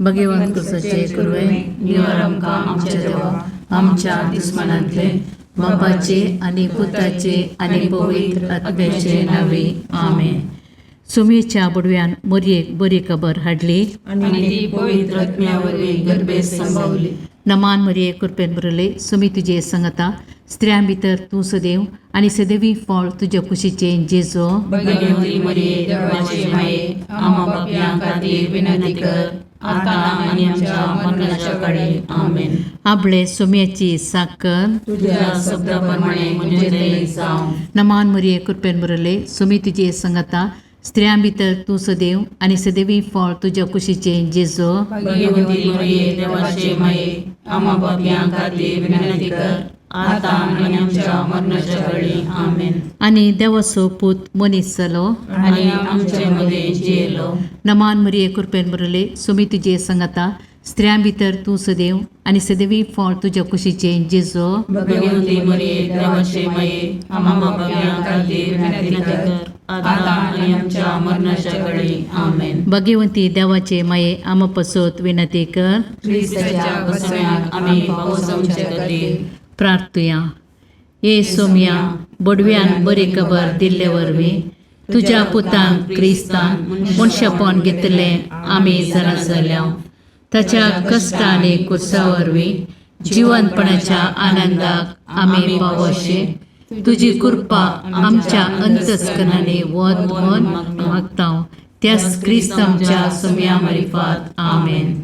भगवंत कृपेचे कुरवे निवार आमकां आमच्या देवा आमच्या दुस्मनांतले बापाचे आनी पुताचे आनी पवित्र आत्म्याचे नावे आमेन. सुमेच्या बुडव्यान मोरयेक बरी खबर हाडली आनी ती पवित्र आत्म्यावरवीं गर्भेत संभवली. नमान मरिये कृपेन भरले सुमी तुजे संगता स्त्रियां भितर तूं सदैव आनी सदैवी फळ तुज्या कुशीचे जेजो. भगवंती मरिये देवाचे माये आम्हा पापयां खातीर विनंती कर आता आनी आमच्या मरणाच्या काळी आमेन. आपले सुम्याची साकर तुझ्या शब्दाप्रमाणे म्हणजे दये जावं. नमान मरिये कृपेन भरले सुमी तुजे संगता स्त्रियां भितर तूं सदैव आनी सदैवी फळ तुज्या कुशीचे जेजो. भगवंती मरिये देवाचे माये आम्हा पापयां खातीर विनंती कर आता आनी आमच्या मरणाच्या काळी आमेन. आनी देवाचो पूत मनीस जालो आनी आमचे मध्ये जियेलो. नमान मरिये कृपेन भरले सुमी तुजे संगता स्त्रियां भितर तूं सदैव आनी सदैवी फळ तुज्या कुशीचे जेजो. भगवंती मरिये देवाचे माये आम्हा पापयां खातीर विनंती कर आता आनी आमच्या मरणाच्या काळी आमेन. भगवंती देवाचे माये आम पसोत विनंती कर. ख्रिस्ताच्या बसण्याक आमी पावस आमचे खातीर प्रार्थुया. ये सोम्या बडव्यान बरी खबर दिल्ले वरवीं तुज्या पुतान क्रिस्तान मनशापण घेतलें आमी जाणा जाल्या. ताच्या कश्ट आनी कुर्सा वरवीं जिवंतपणाच्या आनंदाक आमी पावशे तुजी कृपा आमच्या अंतस्करणाने वत म्हूण मागता. त्याच क्रिस्त आमच्या सोम्या मार्फत आमेन.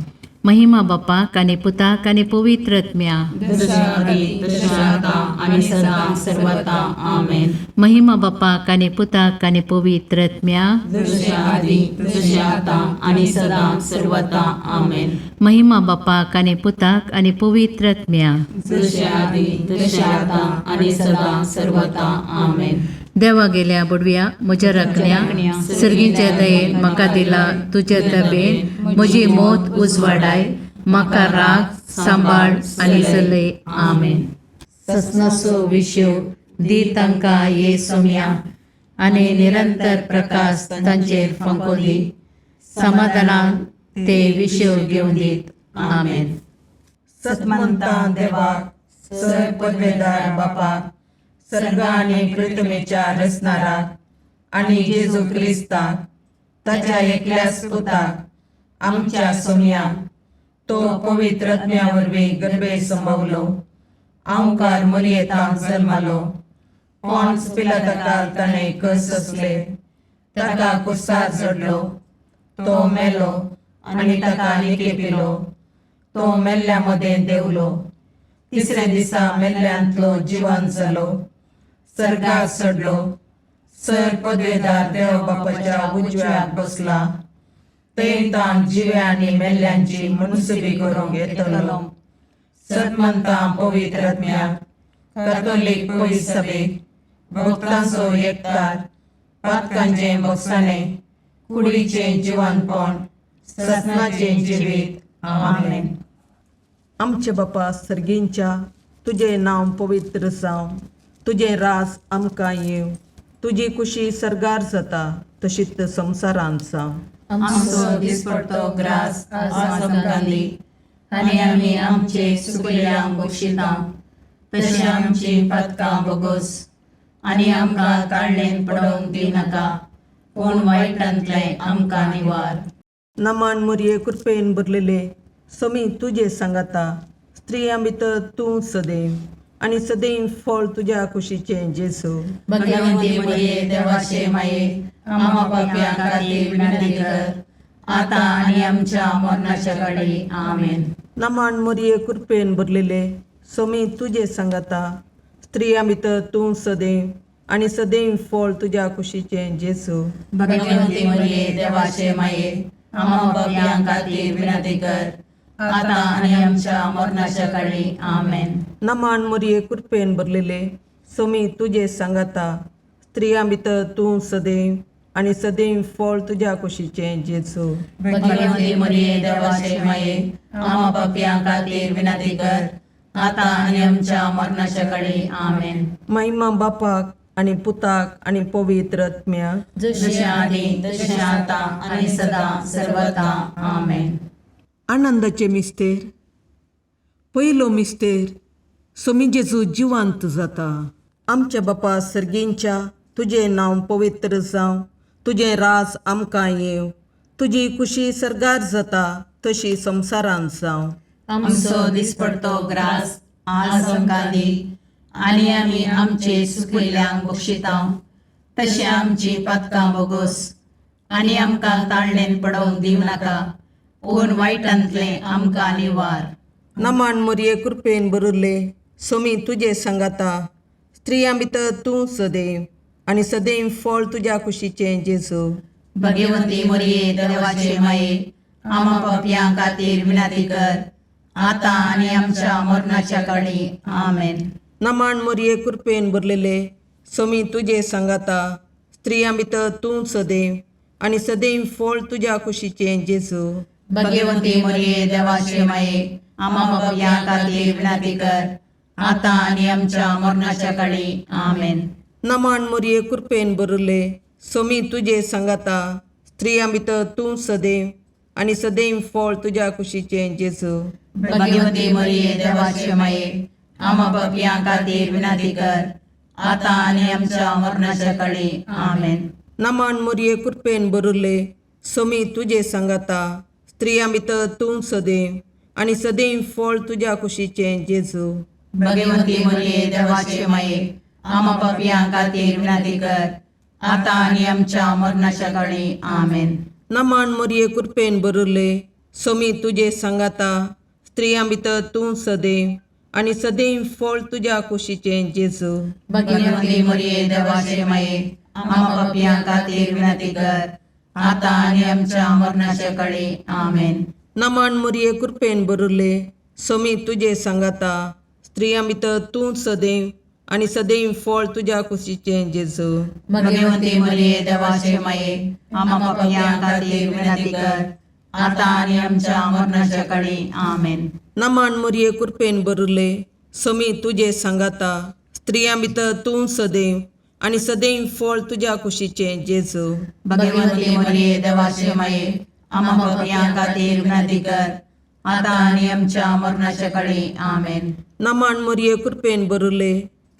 महिमा बापाक आनी पुताक आनी पवित्र आत्म्या जशा आदी तशा आता आनी सदां सर्वदा आमेन. महिमा बापाक आनी पुताक आनी पवित्र आत्म्या जशा आदी तशा आता आनी सदां सर्वदा आमेन. महिमा बापाक आनी पुताक आनी पवित्र आत्म्या जशा आदी तशा आता आनी सदां सर्वदा आमेन. देवा गेल्या बुडव्या म्हज्या राखण्या सर्गीच्या दयेन म्हाका दिला तुज्या तबेन म्हजी मोत उजवाडाय म्हाका राख सांबाळ आनी चलय आमेन. ससनाचो विशो दी तांकां ये सोम्या आनी निरंतर प्रकाश तांचेर फंकोन दी. समाधानान ते विशो घेवन दीत आमेन. सतमंता देवाक सर पदवेदार बापाक सर्ग आनी पृथ्वीच्या रचणाराक आनी जेजू क्रिस्ताक ताच्या एकल्याच पुताक आमच्या सोम्याक तो पवित्र आत्म्या वरवीं गर्भेत संभवलो. आमकार मरियेंत जल्मालो. पोंच पिलाताकाक ताणें कस सोंसले. ताका कुर्सार चडलो. तो मेलो आनी ताका निकेपिलो. तो मेल्ल्या मदें देवलो. तिसऱ्या दिसा मेल्ल्यांतलो जिवंत जालो. सर्गाक चडलो. सर पदवेदार देव बापाच्या उजव्याक बसला. थंय ताण जिव्या आनी मेल्ल्यांची मनसुबी करूंक येतलो. सतमंतां पवित्र आत्म्याक कातोलीक पयस सभेक भक्तांचो एकठार पातकांचें बगसाणें कुडीचें जिवंतपण सतनाचें जिवीत आमेन. आमचे बापा सर्गींच्या तुझे नांव पवित्र जावं. तुझे रास आमकां येव. तुजी कुशी सर्गार जाता तशीच संवसारांत जावं. आमचो दिसपडटो ग्रास आज आमकां दी आनी आमी आमचे सुकल्यांक बक्षिता तशें आमची पातकां बोगोस आनी आमकां काळणेन पडोवंक दिनाका पूण वायटांतलें आमकां निवार. नमान मरिये कृपेन भरलेले समी तुजे सांगाता स्त्रियां भितर तूं सदैव आनी सदैव फळ तुज्या कुशीचें जेजू. भगवंती मरिये देवाचे माये आम्हा पापयां खातीर विनंती कर आता आनी आमच्या मरणाच्या काळी आमेन. नमान मरिये कृपेन भरलेले समी तुजे सांगाता स्त्रियां भितर तूं सदैव आनी सदैव फळ तुज्या कुशीचें जेजू. भगवंती मरिये देवाचे माये आम्हा पापयां खातीर विनंती कर आता आनी आमच्या मरणाच्या काळी आमेन. नमान मरिये कृपेन भरलेले समी तुजे सांगाता स्त्रियां भितर तूं सदैव आनी सदैव फळ तुज्या कुशीचें जेजू. भगवंती मरिये देवाचे माये आम्हा पापयां खातीर विनंती कर आता आनी आमच्या मरणाच्या काळी आमेन. महिमा बापाक आनी पुताक आनी पवित्र आत्म्याक जशें आदी तशें आता आनी सदां सर्वदा आमेन. आनंदाचे मिस्तेर. पयलो मिस्तेर, सोमी जेजू जिवंत जाता. आमच्या बापा सर्गेंच्या, तुजें नांव पवित्र जावं, तुजें राज आमकां येवं, तुजी कुशी सरगार जाता तशी संवसारांत जावं. आमचो दिसपडतो ग्रास आज आमकां दी, आनी आमी आमचे चुकिल्ल्यांक बक्षितांव, तशें आमची पातकां बोगोस, आनी आमकां ताळणेन पडोवंक दिवं नाका, पूण वायटांतलें आमकां निवार. नमान मोरये कृपेन बरुल्ले, सोमी तुजे सांगाता, स्त्रियां भितर तूं सदैव, आनी सदैव फळ तुज्या कुशीचें जेजू. भगवंती मोरये देवाचे माये, आमा पापयां खातीर विनाती कर, आतां आनी आमच्या मरणाच्या काळी. आमेन. नमान मोरये कृपेन भरलेले, सोमी तुजे सांगाता, स्त्रियां भितर तूं सदैव, आनी सदैव फळ तुज्या कुशीचें जेजू. भगवंती मोरये देवाचे माये, आमा पापयां खातीर विनाती कर, आतां आनी आमच्या मरणाच्या काळी. आमेन. नमान मोरये कृपेन भरले, सोमी तुजे सांगाता, स्त्रियां भितर तूं सदैव, आनी सदैव फळ तुज्या कुशीचें जेजू. भगवंती मोरये देवाचे माये, आमा पापयां खातीर विनाती कर, आतां आनी आमच्या मरणाच्या काळी. आमेन. नमान मोरये कृपेन भरले, सोमी तुजे सांगाता, स्त्रियां भितर तूं सदैव, आनी सदैव फळ तुज्या कुशीचें जेजू. भगवंती मोरये देवाचे माये, आमा पापयां खातीर विनाती कर, आतां आनी आमच्या मरणाच्या काळी. आमेन. नमान मोरये कृपेन भरले, सोमी तुजे सांगाता, स्त्रियां भितर तूं सदैव, आनी सदैव फळ तुज्या कुशीचें जेजू. भगवंती मोरये देवाचे माये, आमा पापयां खातीर विनाती कर, आतां आनी आमच्या मरणाच्या काळी. आमेन. नमान मोरये कृपेन भरले, सोमी तुजे सांगाता, स्त्रियां भितर तूं सदैव, आनी सदैव फळ तुज्या कुशीचें जेजू. भगवंती मोरये देवाचे माये, आमा पापयां खातीर विनाती कर, आतां आनी आमच्या मरणाच्या काळी. आमेन. नमान मोरये कृपेन भरले, सोमी तुजे सांगाता, स्त्रियां भितर तूं सदैव, आनी सदैव फळ तुज्या कुशीचें जेजू. भगवंती मोरये देवाचे माये, आमा पापयां खातीर विनाती कर, आतां आनी आमच्या मरणाच्या काळी. आमेन. नमान मोरये कृपेन भरले,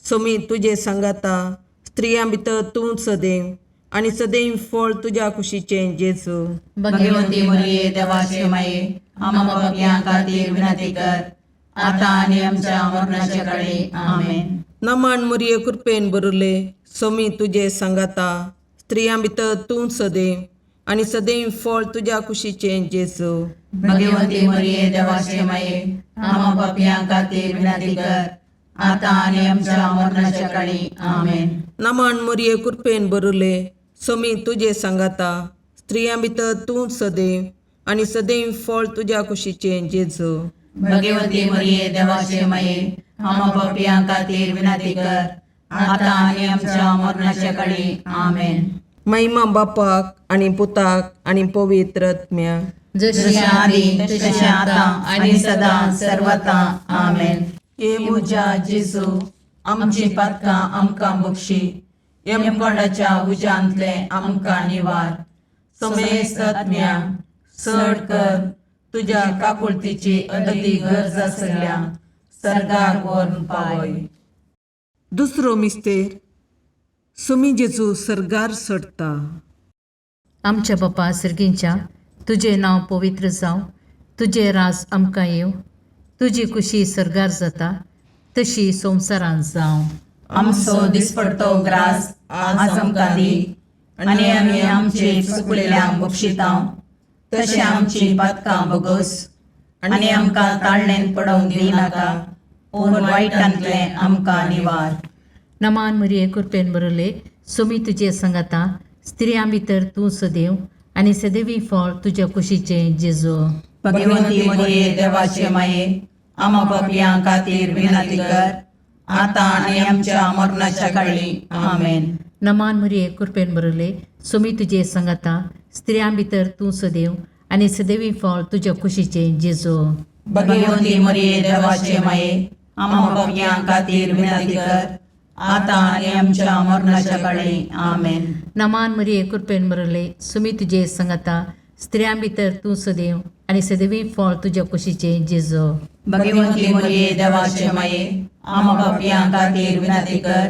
सोमी तुजे सांगाता, स्त्रियां भितर तूं सदैव, आनी सदैव फळ तुज्या कुशीचें जेजू. भगवंती मोरये देवाचे माये, आमा पापयां खातीर विनाती कर, आतां आनी आमच्या मरणाच्या काळी. आमेन. नमान मोरये कृपेन भरले, सोमी तुजे सांगाता, स्त्रियां भितर तूं सदैव, आनी सदैव फळ तुज्या कुशीचें जेजू. भगवंती मोरये देवाचे माये, आमा पापयां खातीर विनाती कर, आतां आनी आमच्या मरणाच्या काळी. आमेन. नमान मोरये कृपेन भरले, सोमी तुजे सांगाता, स्त्रियां भितर तूं सदैव, आनी सदैव फळ तुज्या कुशीचें जेजू. भगवंती मोरये देवाचे माये, आमा पापयां खातीर विनाती कर, आतां आनी आमच्या मरणाच्या काळी. आमेन. महिमा बापाक आनी पुताक आनी पवित्र आत्म्याक, जशी आदी तशी आतां आनी सदां सर्वता. आमेन. हे म्हज्या जेजू, आमची पातकां आमकां बक्षी, यमकोंडाच्या उज्यांतले आमकां निवार. समेस्त आत्म्याक चड कर, तुज्या काकुळतीची अदी गरज आसल्यां सर्गाक व्हरून पावय. दुसरो मिस्तेर, सोमी जेजू सर्गार सडटा. आमच्या बापा सर्गेंच्या, तुजें नांव पवित्र जावं, तुजें राज आमकां येवं, तुजी कुशी सरगार जाता तशी संवसारांत जावं. आमचो दिसपडतो ग्रास आज आमकां दी, आनी आमी आमचे चुकलेल्यांक बक्षितांव, तशें आमची पातकां बोगोस, आनी आमकां ताळणेन पडोवंक दिवं नाका, पूण वायटांतलें आमकां निवार. नमान मोरये कृपेन भरले, सोमी तुजे सांगाता, स्त्रियां भितर तूं सदैव, आनी सदैवी फळ तुज्या कुशीचें जेजू. भगवंती मोरये देवाचे माये, आमा पापयां खातीर विनाती कर, आतां आनी आमच्या मरणाच्या काळी. आमेन. नमान मोरये कृपेन भरले, सोमी तुजे सांगाता, स्त्रियां भितर तूं सदैव, आनी सदैवी फळ तुज्या कुशीचें जेजू. भगवंती मोरये देवाचे माये, आमा पापयां खातीर विनाती कर, आतां आनी आमच्या मरणाच्या काळी. आमेन. नमान मोरये कृपेन भरले, सोमी तुजे सांगाता, स्त्रियां भितर तूं सदैव, आणि सदैवी फळ तुझ्या कुशीचे जेजू. भगवंती मरिये देवाचे माये आम्हा पापियां खातीर विनंती कर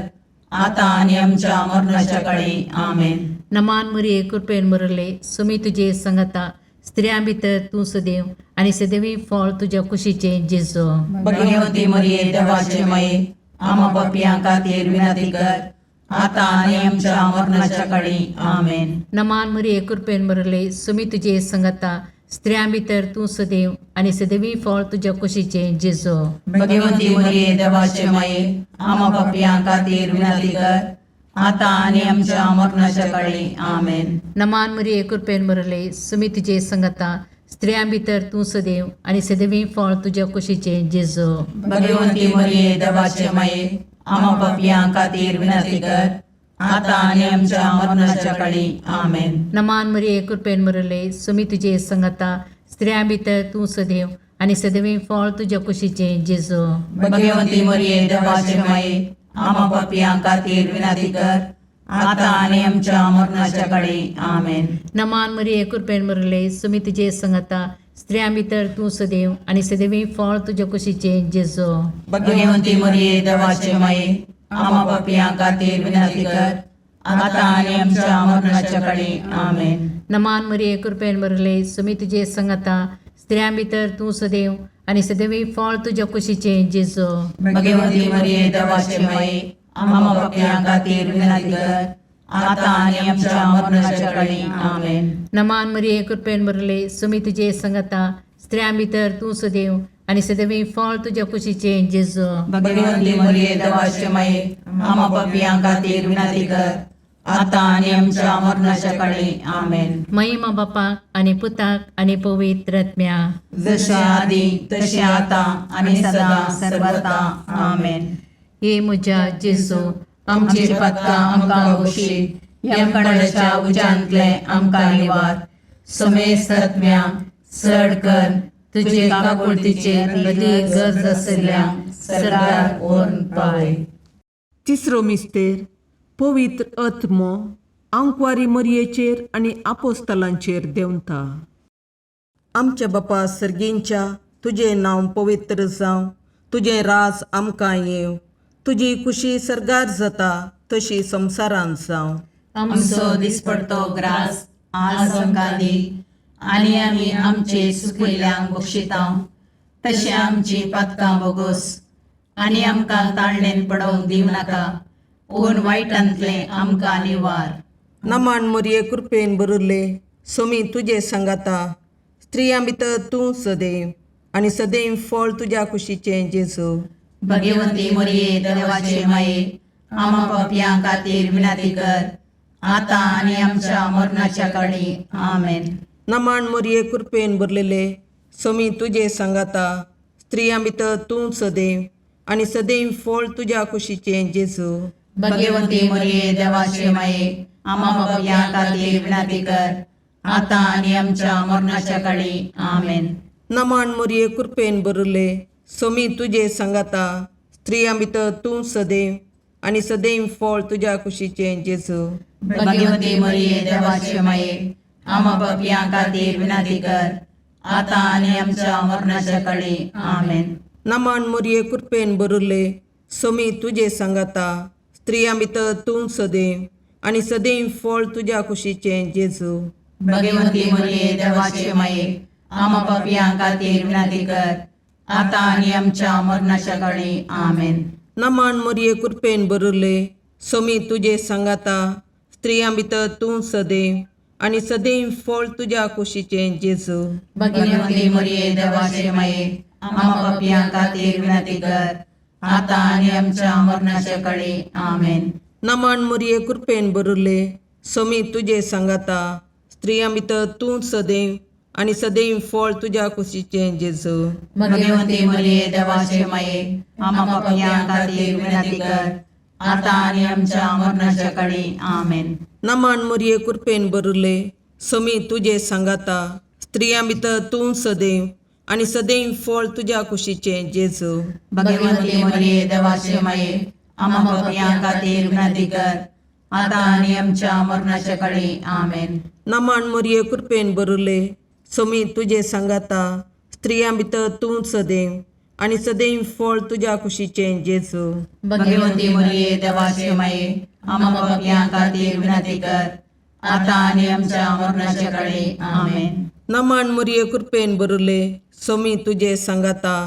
आता आणि आमच्या मरणाच्या काळी आमेन. नमान मरिये कृपेन बरले सुमी तुझे संगता स्त्रियां भितर तू सदैव आणि सदैवी फळ तुझ्या कुशीचे जेजू. भगवंती मरिये देवाचे माये आम्हा पापियां खातीर विनंती कर आता आणि आमच्या मरणाच्या काळी आमेन. नमान मरिये कृपेन बरले सुमी तुझे संगता स्त्रियां भितर तू सदैव आणि सदैवी फळ तुझ्या कुशीचे जेजू. भगवंती मरिये देवाचे माये आम्हा पापियां खातीर विनंती कर आता आणि आमच्या मरणाच्या काळी आमेन. नमान मरिये कृपेन बरले सुमी तुझे संगता स्त्रियां भितर तू सदैव आणि सदैवी फळ तुझ्या कुशीचे जेजू. भगवंती मरिये देवाचे माये आम्हा पापियां खातीर विनंती कर आता आणि आमच्या मरणाच्या काळी आमेन. नमान मरिये कृपेन बरले सुमी तुझे संगता स्त्रियां भितर तू सदैव आणि सदैवी फळ तुझ्या कुशीचे जेजू. भगवंती मरिये देवाचे माये आम्हा पापियां खातीर विनंती कर आता आणि आमच्या मरणाच्या काळी आमेन. नमान मरिये कृपेन बरले सुमी तुझे संगता स्त्रियां भितर तू सदैव आणि सदैवी फळ तुझ्या कुशीचे जेजू. भगवंती मरिये देवाचे माये आम्हा पापियां खातीर विनंती कर आता आणि आमच्या मरणाच्या काळी आमेन. नमान मरिये कृपेन बरले सुमी तुझे संगता स्त्रियां भितर तू सदैव आणि सदैवी फळ तुझ्या कुशीचे जेजू. भगवंती मरिये देवाचे माये आम्हा पापियां खातीर विनंती कर आता आणि आमच्या मरणाच्या काळी आमेन. नमान मरिये कृपेन बरले सुमी तुझे संगता स्त्रियां भितर तू सदैव आणि सदैवी फळ तुझ्या कुशीचे जेजू. भगवंती मरिये देवाचे माये आम्हा पापियां खातीर विनंती कर आता आणि आमच्या मरणाच्या काळी आमेन. महिमा बापाक आणि पुताक आणि पवित्र आत्म्या जसे आधी तसे आता आणि सदा सर्वदा आमेन. हे म्हज्या जेजू आमची पत्कां आमकां बक्षी यमकणाच्या उजांतले आमकां निवार. समेस्त आत्म्या चड कर तुजे काकुळतीचेर कधी गरज आसल्यांक सरकार ओन पाय. तिसरो मिस्तेर पवित्र आत्मो आंकवारी मरियेचेर आनी आपोस्तलांचेर देंवता. आमच्या बापा सर्गींच्या तुजें नांव पवित्र जावं, तुजें राज आमकां येव, तुजी कुशी सरगार जाता तशी संवसारांत जावं. आमचो दिसपडतो ग्रास आज आमकां दी आनी आमी आमचे सुकयल्यांक बक्षितांव. तशें आमची पथकां बोगोस आनी आमकां ताळणेन पडोवंक दिवं नाका पूण वायटांतले आमकां निवार. नमान मरिये कृपेन बरले सोमी तुजे सांगाता स्त्रियां भितर तूं सदैव आनी सदैव फळ तुज्या कुशीचें जेजू. भगवंती मरिये देवाचे माये आम्हा पापियां खातीर विनंती कर आता आनी आमच्या मरणाच्या काळी आमेन. नमान मरिये कृपेन बरलेले सोमी तुजे सांगाता स्त्रियां भितर तूं सदैव आनी सदैव फळ तुज्या कुशीचें जेजू. भगवंती मरिये देवाचे माये आम्हा पापियां खातीर विनंती कर आता आनी आमच्या मरणाच्या काळी आमेन. नमान मरिये कृपेन बरले सोमी तुजे सांगाता स्त्रियां भितर तूं सदैव आनी सदैव फळ तुज्या कुशीचें जेजू. भगवंती मरिये देवाचे माये आम्हा पापियां खातीर विनंती कर आता आनी आमच्या मरणाच्या काळी आमेन. नमान मरिये कृपेन बरले सोमी तुजे सांगाता स्त्रियां भितर तूं सदैव आनी सदैव फळ तुज्या कुशीचें जेजू. भगवंती मरिये देवाचे माये आम्हा पापियां खातीर विनंती कर आता आनी आमच्या मरणाच्या काळी आमेन. नमान मरिये कृपेन बरले सोमी तुजे सांगाता स्त्रियां भितर तूं सदैव आनी सदैव फळ तुज्या कुशीचें जेजू. भगवंती मरिये देवाचे माये आम्हा पापियां खातीर विनंती कर आता आनी आमच्या मरणाच्या काळी आमेन. नमान मरिये कृपेन बरले सोमी तुजे सांगाता स्त्रियां भितर तूं सदैव आनी सदैव फळ तुज्या कुशीचें जेजू. भगवंती मरिये देवाचे माये आम्हा पापियां खातीर विनंती कर आता आनी आमच्या मरणाच्या काळी आमेन. नमान मरिये कृपेन बरले सोमी तुजे सांगाता स्त्रियां भितर तूं सदैव आनी सदैव फळ तुज्या कुशीचें जेजू. भगवंती मरिये देवाचे माये आम्हा पापियां खातीर विनंती कर आता आनी आमच्या मरणाच्या काळी आमेन. नमान मरिये कृपेन बरले सोमी तुझे सांगाता स्त्रियां भितर तूं सदैव आनी सदैव फळ तुज्या कुशीचे जेजू. भगवंती मरिये देवाचे माये आम्हा पापियां खातीर विनंती कर आता आणि आमच्या मरणाच्या काळी आमेन. नमन मुरये कृपेन बरले सोमी तुझे सांगाता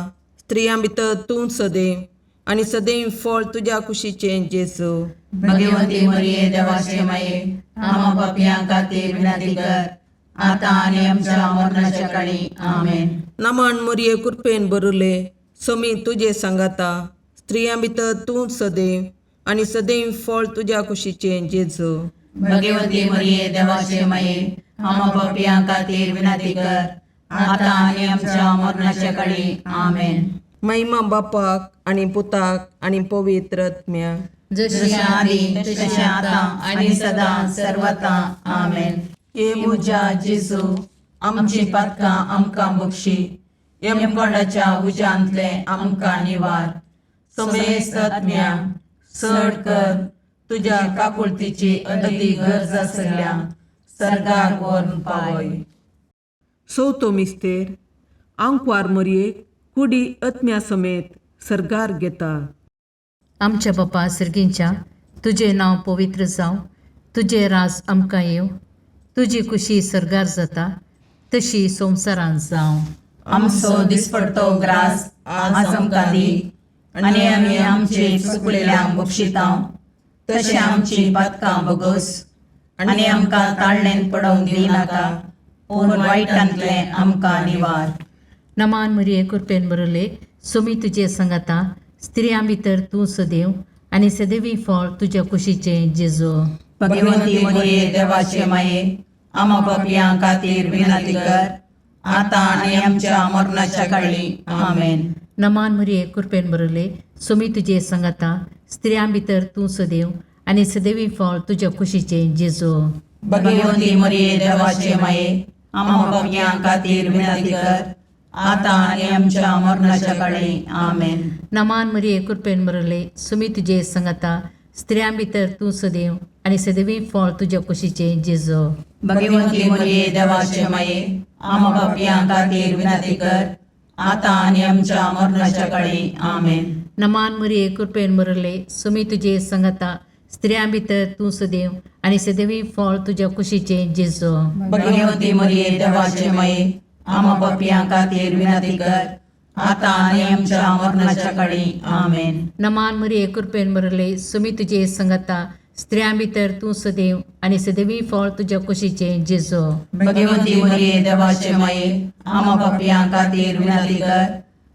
स्त्रियां भितर तूं सदैव आनी सदैव फळ तुज्या कुशीचे जेजू. भगवंती मरिये देवाचे माये आम्हा पापियां खातीर विनंती कर आता आणि आमच्या मरणाच्या काळी आमेन. नमन मुरये कृपेन बरले सोमी तुझे सांगाता स्त्रियां भितर तूं सदैव आनी सदैव फळ तुज्या कुशीचे जेजू. भगवंती मरिये देवाचे माये आम्हा पापियां खातीर विनंती कर आता आणि आमच्या मरणाच्या काळी आमेन. महिमा बापाक आनी पुताक आनी पवित्र आत्म्याक, जशी आदी तशी आता आणि सदा सर्वता आमेन. ये मुजा जेजू आमची पातकां आमकां बक्षी, यमकोंडाच्या उज्यांतले आमकां निवार. समेस्त आत्म्या चड कर तुज्या काकुळतीची अदी गरज आसल्या सर्गाक व्हरून पावय. चवथो मिस्तेर आंकवार मरयेक कुडी आत्म्या समेत सर्गार घेता. आमच्या बापा सर्गींच्या तुझे नांव पवित्र जावं, तुझे राज आमकां येव, तुजी कुशी सर्गार जाता तशी संवसारांत जावं. आमचो दिसपडतो ग्रास आज आमकां दी आनी आमी आमचे चुकलेल्यांक बक्षितांव, तशें आमची पातकां बोगोस आनी आमकां ताळणेन पडोवंक दिनाका, पूण वायटांतले आमकां निवार. नमान मरिये कृपेन बरले सोमी तुजे सांगाता स्त्रियां भितर तूं सदैव आनी सदैवी फळ तुज्या कुशीचे जेजू. भगवंती मरिये देवाचे माये आम्हा पापियां खातीर विनंती कर आता आणि आमच्या मरणाच्या काळी आमेन. नमान मरिये कृपेन बरले सोमी तुजे सांगाता स्त्रियां भितर तूं सदैव आनी सदैवी फळ तुज्या कुशीचे जेजू. भगवंती मरिये देवाचे माये आम्हा पापियां खातीर विनंती कर आता आणि आमच्या मरणाच्या काळी आमेन. नमान मरिये कृपेन बरले सोमी तुजे सांगाता स्त्रियां भितर तूं सदैव आनी सदैवी फळ तुज्या कुशीचे जेजू. भगवंती मरिये देवाचे माये आम्हा पापियां खातीर विनंती कर आता आणि आमच्या मरणाच्या काळी आमेन. नमान मरिये कृपेन बरले सोमी तुजे सांगाता स्त्रियां भितर तूं सदैव आनी सदैवी फळ तुज्या कुशीचे जेजू. भगवंती मरिये देवाचे माये आम्हा पापियां खातीर विनंती कर आता आणि आमच्या मरणाच्या काळी आमेन. नमान मरिये कृपेन बरले सोमी तुजे सांगाता स्त्रियां भितर तूं सदैव आनी सदैवी फळ तुज्या कुशीचे जेजू. भगवंती मरिये देवाचे माये आम्हा पापियां खातीर विनंती कर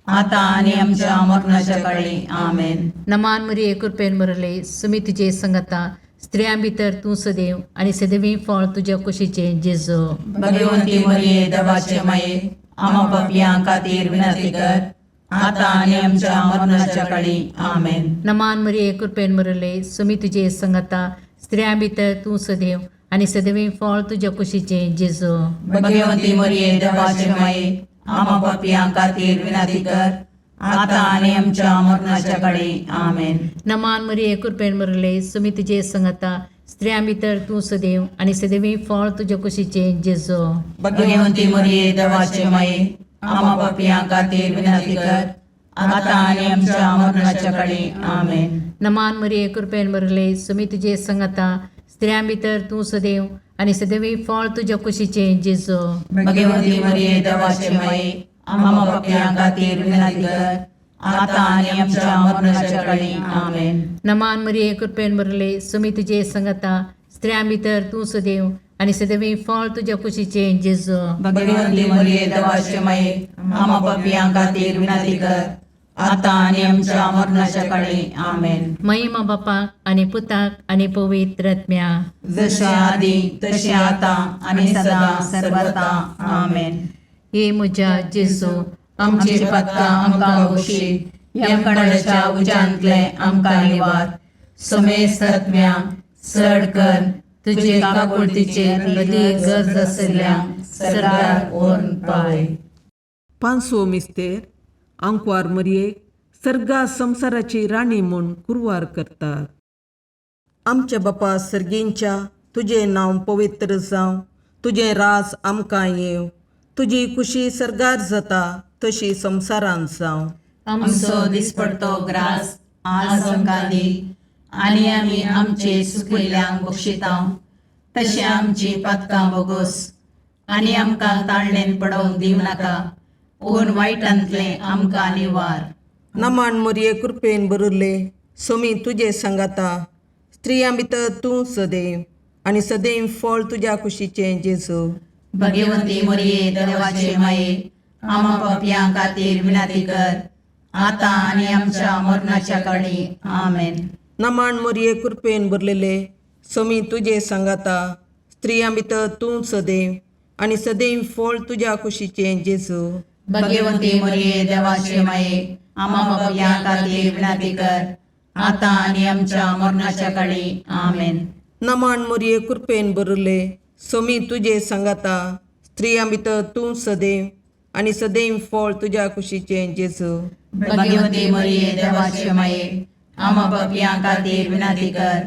आता आणि आमच्या मरणाच्या काळी आमेन. नमान मरिये कृपेन बरले सोमी तुजे सांगाता स्त्रियां भितर तूं सदैव आनी सदैवी फळ तुज्या कुशीचे जेजू. भगवंती मरिये देवाचे माये आम्हा पापियां खातीर विनंती कर आता आणि आमच्या मरणाच्या काळी आमेन. नमान मरिये कृपेन बरले सोमी तुजे सांगाता स्त्रियां भितर तूं सदैव आनी सदैवी फळ तुज्या कुशीचे जेजू. भगवंती मरिये देवाचे माये आम्हा पापियां खातीर विनंती कर आता आणि आमच्या मरणाच्या काळी आमेन. नमान मरिये कृपेन बरले सोमी तुजे सांगाता स्त्रियां भितर तूं सदैव आनी सदैवी फळ तुज्या कुशीचे जेजू. भगवंती मरिये देवाचे माये आम्हा पापियां खातीर विनंती कर आता आणि आमच्या मरणाच्या काळी आमेन. नमान मरिये कृपेन बरले सोमी तुजे सांगाता स्त्रियां भितर तूं सदैव आनी सदैवी फळ तुज्या कुशीचे जेजू. भगवंती मरिये देवाचे माये आम्हा पापियां खातीर विनंती कर आता आणि आमच्या मरणाच्या काळी आमेन. नमान मरिये कृपेन बरले सोमी तुजे सांगाता स्त्रियां भितर तूं सदैव आनी सदैवी फळ तुज्या कुशीचे जेजू. भगवंती मरिये देवाचे माये आम्हा पापियां खातीर विनंती कर आता आणि आमच्या मरणाच्या काळी आमेन. महिमा बापाक आनी पुताक आनी पवित्र आत्म्याक, जशे आदी तशे आता आणि सदा सर्वता आमेन. हे म्हज्या जेजू आमची पातकां आमकां बक्षी, यमकणाच्या उज्यांतले आमकां निवार. समेस्त आत्म्या चड कर तुजे काकुळतीचे अदीक गरज आसल्यांक सर्गार व्हरून पावय. पांचवो मिस्तेर आंकवार मरयेक सर्गा संवसाराची राणी म्हूण कुरवार करतात. आमच्या बापा सर्गींच्या तुजें नांव पवित्र जावं, तुजें राज आमकां येव, तुजी कुशी सरगार जाता तशी संवसारांत जावं. आमचो दिसपडतो ग्रास आज आमकां दी, आनी आमी आमचे सुकिल्ल्यांक बक्षितांव. तशें आमची पातकां बोगोस, आनी आमकां ताळणेन पडोवंक दिवं नाका, पूण वायटांतलें आमकां निवार. नमान मोरये कृपेन बरिल्ले, सोमी तुजे सांगाता, स्त्रियां भितर तूं सदैव, आनी सदैव फळ तुज्या कुशीचें जेजू. भगवंती मोरये देवाचे माये, आमा पापयां खातीर विनाती कर, आतां आनी आमच्या मरणाच्या काळी. आमेन. नमान मोरये कृपेन बरलेले, सोमी तुजे सांगाता, स्त्रियां भितर तूं सदैव, आनी सदैव फळ तुज्या कुशीचें जेजू. भगवंती मोरये देवाचे माये, आमा पापयां खातीर विनाती कर, आतां आनी आमच्या मरणाच्या काळी. आमेन. नमान मोरये कृपेन बरले, सोमी तुजे सांगाता, स्त्रियां भितर तूं सदैव, आनी सदैव फळ तुज्या कुशीचें जेजू. भगवंती मोरये देवाचे माये, आमा पापयां खातीर विनाती कर,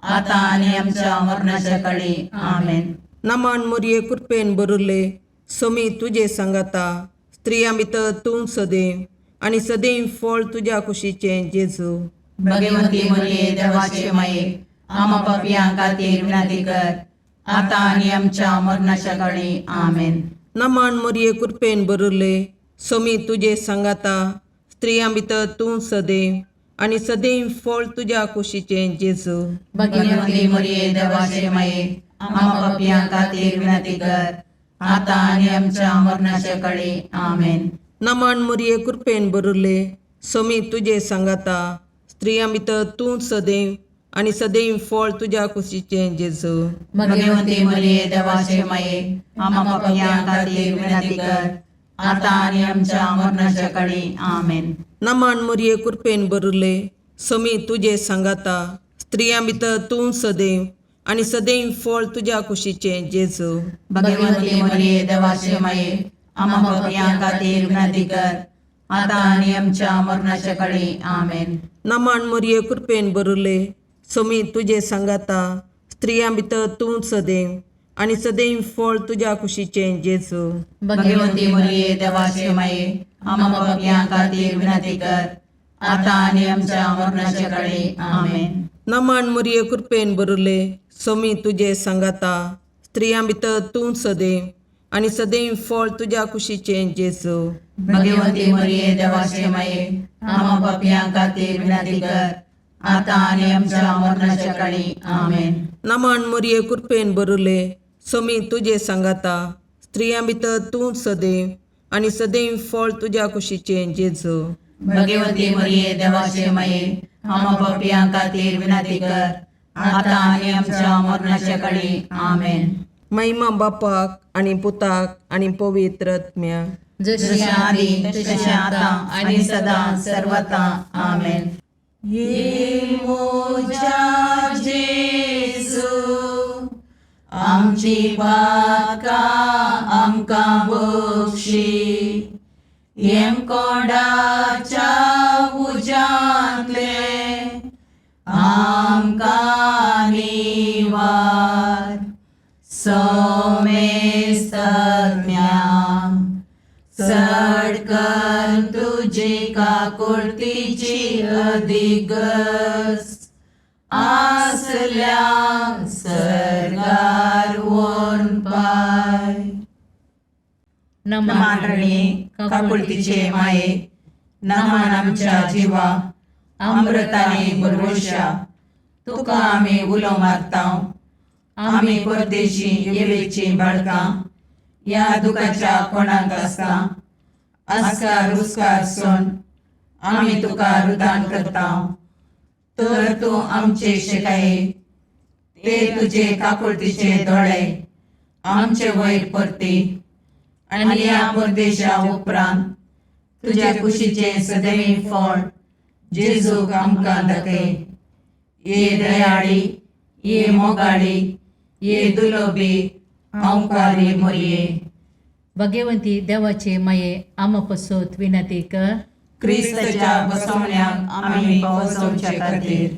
आतां आनी आमच्या मरणाच्या काळी. आमेन. नमान मोरये कृपेन बरले, सोमी तुजे सांगाता, स्त्रियां भितर तूं सदैव, आनी सदैव फळ तुज्या कुशीचें जेजू. भगवंती मोरये देवाचे माये, आमा पापयां खातीर विनाती कर, आतां आनी आमच्या मरणाच्या काळी. आमेन. नमान मोरये कृपेन बरले, सोमी तुजे सांगाता, स्त्रियां भितर तूं सदैव, आनी सदैव फळ तुज्या कुशीचें जेजू. भगवंती मोरये देवाचे माये, आमा पापयां खातीर विनाती कर, आतां आनी आमच्या मरणाच्या काळी. आमेन. नमान मोरये कृपेन बरले, सोमी तुजे सांगाता, स्त्रियां भितर तूं सदैव, आनी सदैव फळ तुज्या कुशीचें जेजू. भगवंती मोरये देवाचे माये, आमा पापयां खातीर विनाती कर, आतां आनी आमच्या मरणाच्या काळी. आमेन. नमान मोरये कृपेन बरले, सोमी तुजे सांगाता, स्त्रियां भितर तूं सदैव, आनी सदैव फळ तुज्या कुशीचें जेजू. भगवंती मोरये देवाचे माये, आमा पापयां खातीर विनाती कर, आतां आनी आमच्या मरणाच्या काळी. आमेन. नमान मोरये कृपेन बरले, सोमी तुजे सांगाता, स्त्रियां भितर तूं सदैव, आनी सदैव फळ तुज्या कुशीचें जेजू. भगवंती मोरये देवाचे माये, आमा पापयां खातीर विनाती कर, आतां आनी आमच्या मरणाच्या काळी. आमेन. नमान मोरये कृपेन बरले, सोमी तुजे सांगाता, स्त्रियां भितर तूं सदैव, आनी सदैव फळ तुज्या कुशीचें जेजू. भगवंती मोरये देवाचे माये, आमा पापयां खातीर विनाती कर, आतां आनी आमच्या मरणाच्या काळी. आमेन. नमान मोरये कृपेन बरले, सोमी तुजे सांगाता, स्त्रियां भितर तूं सदैव, आनी सदैव फळ तुज्या कुशीचें जेजू. भगवंती मोरये देवाचे माये, आमा पापयां खातीर विनाती कर, आतां आनी आमच्या मरणाच्या काळी. आमेन. महिमा बापाक आनी पुताक आनी पवित्र आत्म्याक, जशें आदी तशें आतां आनी सदां सर्वता. आमेन. ये मोजा जेजू, आमची पातकां आमकां बक्षी, येम कोणाच्या उजांतले आमकां निवार. सोमेस्त सडकन तुजी काकुळतीची अधिगस, आसल्या सरगार वोन पाय. नमान रणे काकुळतीचे माये, नमान आमच्या जिवा, अमृताने भरवशा, तुका आमी उलो मारतांव. आमी परदेशी येवेची बाळकां, या दुखाच्या कोणाक आसता, आस्कार उस्कार सोन आमी तुका रुदान करतांव. तर तूं आमचे शिकाये, ते तुजे काकुळतीचे दोळे आमचे वयर परती, आनी या परदेशा उपरांत तुज्या कुशीचे सदैव फळ जेजूक आमकां दाखय. ये दयाळी, ये मोगाळी, ये दुलोबी, अवकारी मोरये. भगवंती देवाचे माये, आमा पसोत विनंती कर. क्रिस्ताच्या बसवण्याक आमी पावसोवचे खातीर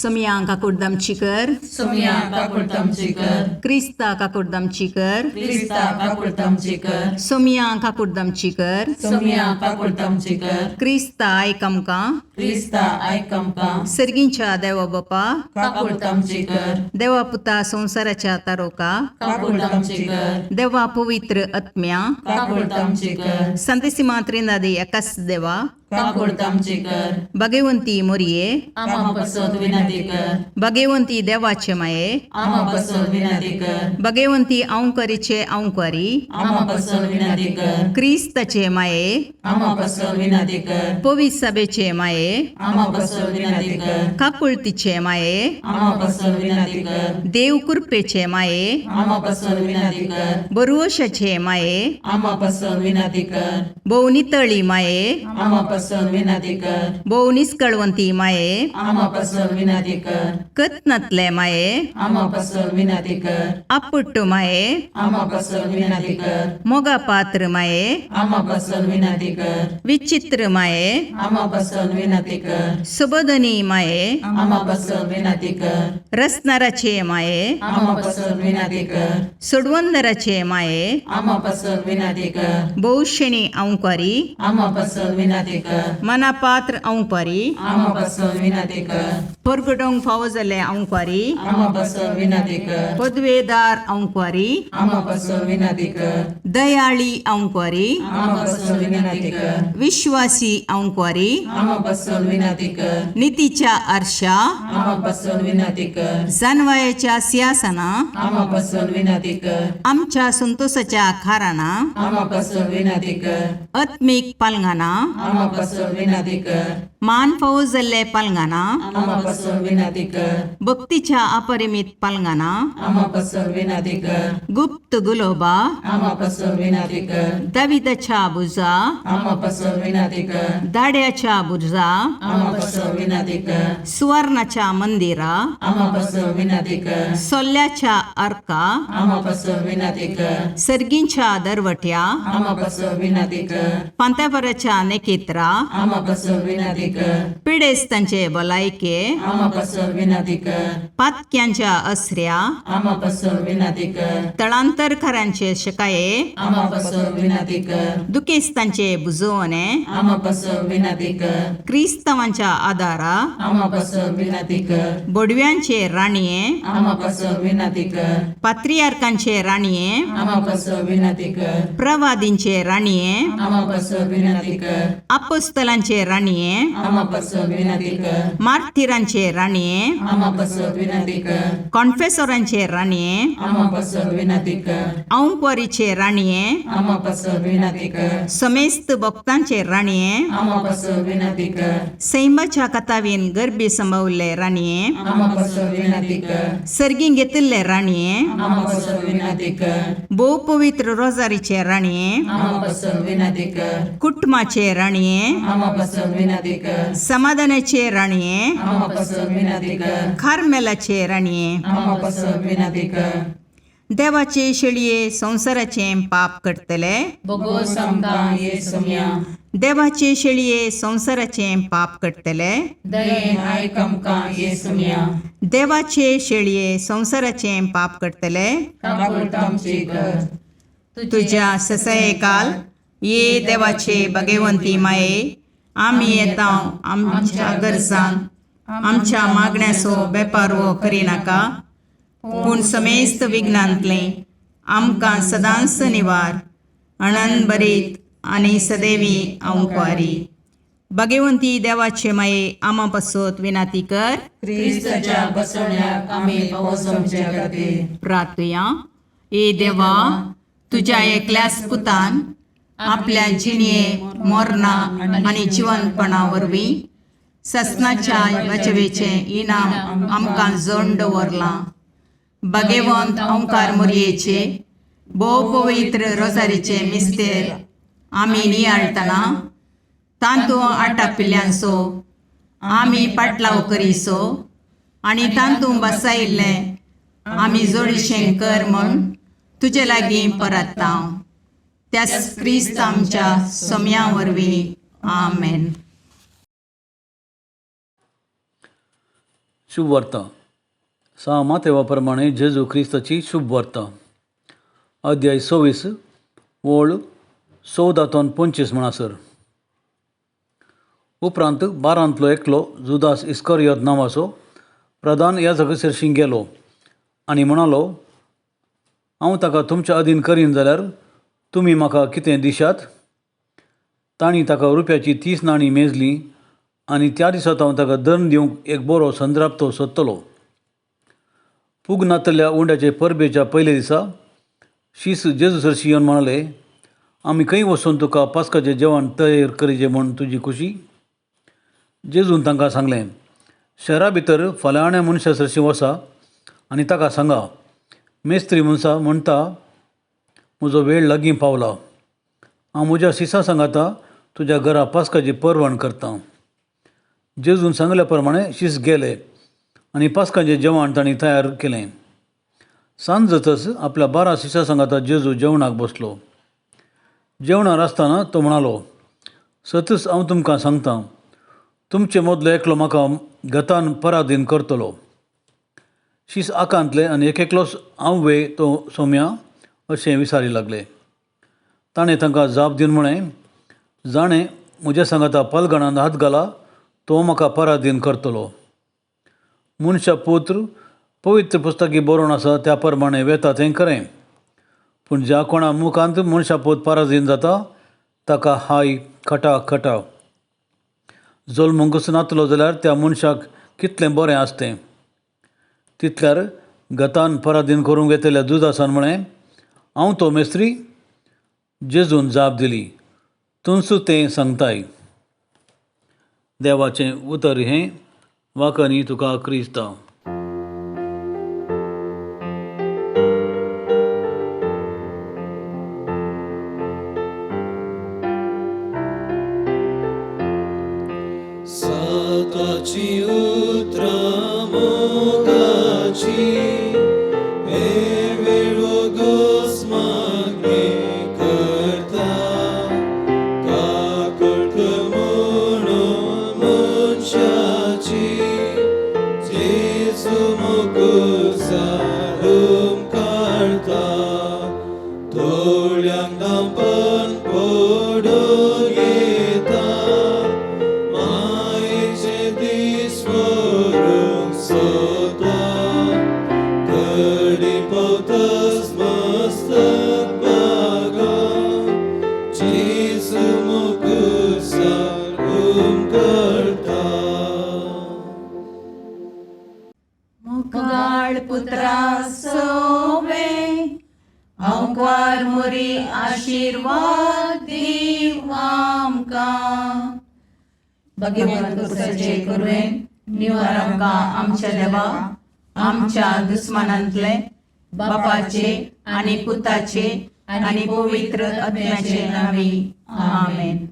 सोमिया काकुर्दमचीकर, सोमिया काकुर्दमचीकर, क्रिस्ता काकुर्दमचीकर, क्रिस्ता काकुर्दमचीकर, सोमिया काकुर्दमचीकर, सोमिया काकुर्दमचीकर, क्रिस्ता आयकमका, क्रिस्ता आयकमका, सर्गींच्या देवा बापा, काकुर्दमचीकर, देवा पुता संसाराच्या तारोका, काकुर्दमचीकर, देवा पवित्र आत्म्या, काकुर्दमचीकर, संतसिमा त्रिनादी एकाच देवा, काकुर्दमचीकर, भगवंती मोरये, आमा पसोद विनंती कर, भगवंती देवाचे माये, आमा पसोद विनंती कर, भगवंती औंकरीचे औंकारी, आमा पसोद विनंती कर, क्रिस्ताचे माये, आमा पसोद विनंती कर, पवित्र सभेचे माये, आमा पसोद विनंती कर, काकुळतीचे माये, आमा पसोद विनंती कर, देव कृपेचे माये, आमा पसोद विनंती कर, बरुवशाचे माये, आमा पसोद विनंती कर, भोवनितळी माये, आमा पसोद विनंती कर, भोवनिस्कळवंती माये, आमा पसोद विनंती कर, कतनातले माये, आमा पसोद विनंती कर, अपुट्टू माये, आमा पसोद विनंती कर, मोगा पात्र माये, आमा पसोद विनंती कर, विचित्र माये, आमा पसोद विनंती कर, सुबोधनी माये, आमा पसोद विनंती कर, रसनाराचे माये, आमा पसोद विनंती कर, सुडवंदराचे माये, आमा पसोद विनंती कर, बहुशणी औंकारी, आमा पसोद विनंती कर, मनापात्र औंकारी, आमा पसोद विनंती कर, परगडोंग फावो जाल्ले औंकारी, आमा पसोद विनंती कर, पदवेदार औंकारी, आमा पसोद विनंती कर, दयाळी औंकारी, आमा पसोद विनंती कर, विश्वासी औंकारी, आमा पसोद विनंती कर, नीतीच्या आरशा, आमा पसोद विनंती कर, जानवायाच्या सिंहासना, आमा पसोद विनंती कर, आमच्या संतोषाच्या खाराना, आमा पसोद विनंती कर, आत्मिक पालंगाना, आमा पसोद विनंती कर, मान फावो जाल्ले पालंगाना, आमा पसोद विनंती कर, भक्तीच्या अपरिमित पालंगाना, आमा पसोद विनंती कर, गुप्त गुलोबा, आमा पसोद विनंती कर, दाविदाच्या बुजा, आमा पसोद विनंती कर, दाड्याच्या बुजा, आमा पसोद विनंती कर, सुवर्णाच्या मंदिरा, आमा पसोद विनंती कर, सोल्ल्याच्या अर्का, आमा पसोद विनंती कर, सर्गींच्या दरवट्या, आमा पसोद विनंती कर, पांत्यापराच्या नेकेत्रा, आमा पसोद विनंती कर, पिडेस्तांचे भलायके, आमा पसोद विनंती कर, पातक्यांच्या अस्र्या, आमा पसोद विनंती कर, तळांतरकारांचे शकाये, आमा पसोद विनंती कर, दुखेस्तांचे बुजवणे, आमा पसोद विनंती कर, क्रिस्तवांच्या आदारा, आमा पसोद विनंती कर, बोडव्यांचे राणीये, आमा पसोद विनंती कर, पात्रियार्कांचे राणीये, आमा पसोद विनंती कर, प्रवादींचे राणीये, आमा पसोद विनंती कर, अपोस्तलांचे राणीये, आमा पसोद विनंती कर, मार्थिरांचे राणीये, आमा पसोद विनंती कर, कॉन्फेसोरांचे राणीये, आमा पसोद विनंती कर, औंकवारीचे राणीये, आमा पसोद विनंती कर, समेस्त भक्तांचे राणीये, आमा पसोद विनंती कर, सैमाच्या कथावीन गर्भी संभवले राणीये, आमा पसोद विनंती कर, सर्गीं घेतिल्ले राणीये, आमा पसोद विनंती कर, भोव पवित्र रोजारीचे राणीये, आमा पसोद विनंती कर, कुटुंबाचे राणीये, आमा पसोद विनंती कर, समाधानाचे राणीये, आमा पसोद विनंती कर, खारमेलाचे राणीये, आमा पसोद विनंती कर, देवाचे शेळये संसाराचे पाप करतले, बोगोस आमकां येसुम्या, देवाचे शेळये संसाराचे पाप करतले, दयेन आयक आमकां येसुम्या, देवाचे शेळये संसाराचे पाप करतले, काकुळतामची कर, तुझ्या ससये काल ये देवाचे भगवंती माये, आम्ही येता आमच्या गरजांक आमच्या मागण्याचो बेपारवो करिनाका, पूण समेस्त विघ्नांतले आमकां सदांच निवार, आनंद बरीत आनी सदैवी औंकवारी. भगवंती देवाचे माये आमा पासत विनाती कर. क्रिस्ताच्या बसवण्याक आमी पावसोमचे खातीर प्रार्थया. ए देवा, तुझ्या एकल्याच पुतान आपल्या जिणये मोरणा आनी जिवंतपणा वरवीं ससनाच्या वाचवेचे इनाम आमकां जोडून दवरलां. भगवंत ओंकार मोरयेचे भोव पवित्र रोजारीचे मिस्तेर आमी नियाळतना तांतूं आटापिल्ल्यांचो आमी पाटलाव करिसो आनी तांतूं बसायिल्लें आमी जोडीशें कर म्हूण तुजे लागीं परतता. त्याच क्रिस्त आमच्या सोम्या वरवीं. आमेन. शुभ वार्ता 6 मातेवाप्रमाणे जेजू ख्रिस्ताची शुभ वार्ता अध्याय 26 ओळ 14 ते 25 म्हणासर. उपरांत 12तलो एकलो जुदास इस्करियोत नांवाचो प्रधान याजक शिरशीं गेलो आनी म्हणालो, हांव ताका तुमच्या अधीन करीन जाल्यार तुमी म्हाका कितें दिशात. तांणी ताका रुपयाची 30 नाणीं मेजलीं आनी त्या दिसांत हांव ताका दंड दिवंक एक बरो संद्रापतो सोदतलो. पूग नातल्या उंड्याचे परबेच्या पयले दिसा शीस जेजू सरशी येवन म्हणाले, आमी खंय वचून तुका पास्काचें जेवण तयार करीचें म्हूण तुजी खुशी. जेजून तांकां सांगलें, शहरा भितर फाल्याण्या मनशा सरशी वचा आनी ताका सांगा, मेस्त्री म्हणटा म्हजो वेळ लागीं पावला. हांव म्हज्या शिसा सांगाता तुज्या घरा पास्काची परवण करतां. जेजून सांगल्या प्रमाणे शीस गेले आनी पास्काचें जेवण तांणी तयार केलें. सांज जातच आपल्या 12 शिसा सांगाता जेजू जेवणाक बसलो. जेवणार आसतना तो म्हणालो, सतच हांव तुमकां सांगतां, तुमचे मदलो एकलो म्हाका गतान पराधीन करतलो. शीस आकांतले आनी एकलो हांव वे तो सोम्या अशें विचारी लागले. ताणें तांकां जाप दिवन म्हळें, जाणें म्हज्या सांगाता पालगणांत हात घाला तो म्हाका पराधीन करतलो. मनशा पुत्र पवित्र पुस्तकी बरोवन आसा त्या प्रमाणे वेता तें खरें, पूण ज्या कोणा मुखांत मनशा पूत पराधीन जाता ताका हाय खटा खटा. जल्मूंक नातलो जाल्यार त्या मनशाक कितलें बरें आसतें. तितल्यार गतान पराधीन करूंक येतल्या जुदासान म्हळें, हांव तो मेस्त्री. जेजून जाप दिली, तुमचो तें सांगताय. देवाचें उतर हें वाकनी तुका क्रिस्ता. सताची उतरां मोगाची हे वेळोगोस मागणी करता. काकूळट म्हणून मनशाची जेजू मोगूर सारून काढता. दोळ्यांक दांपण पडून येता, मायेचे दीस व्हरूंक सोदता. घडी पावतच मस्तक बागा, जेजू मोगूर सारून काढता. मुगाळ पुत्रा सोवे अवकार मोरी आशीर्वाद दीव आमकां. भगवंत पुरुषाचे करुवेन निवार आमकां आमच्या देवा आमच्या दुस्मनांतले बापाचे आनी पुताचे आनी पवित्र आत्म्याचे नांवी. आमेन.